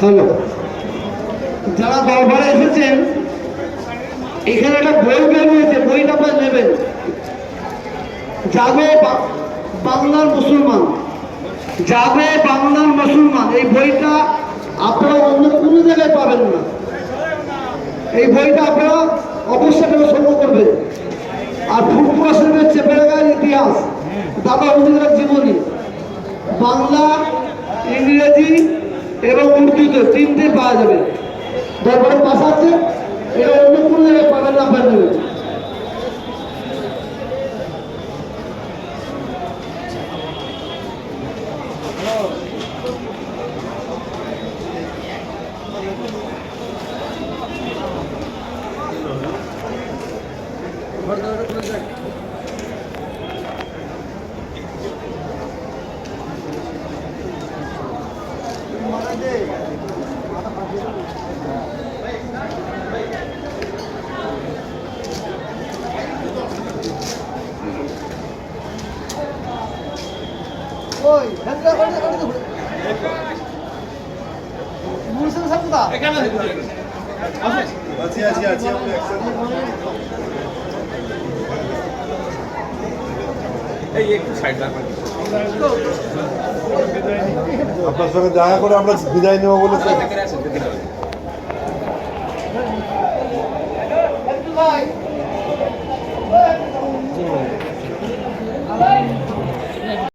Hello, যারা দরবারে এসেছেন, এখানে একটা বই বের হয়েছে, বইটা আপনারা নেবেন। জাগো বাংলার মুসলমান, জাগো বাংলার মুসলমান। এই বইটা আপনারা অন্য কোনো জায়গায় পাবেন না। এই বইটা আপনারা অবশ্যই সংগ্রহ করবেন। আর ফুটপুরা শরীফের চেপেরাগার ইতিহাস, দাদা হুজুরের জীবনী, বাংলা, ইংরেজি এবং উর্দুতে তিনটে পাওয়া যাবে। দরবারের পাশে আছে, এটা অন্য কোনো জায়গায় পাবেন না আপনাদের। আপনার সঙ্গে দেখা করে আমরা বিদায় নেব বলেছি।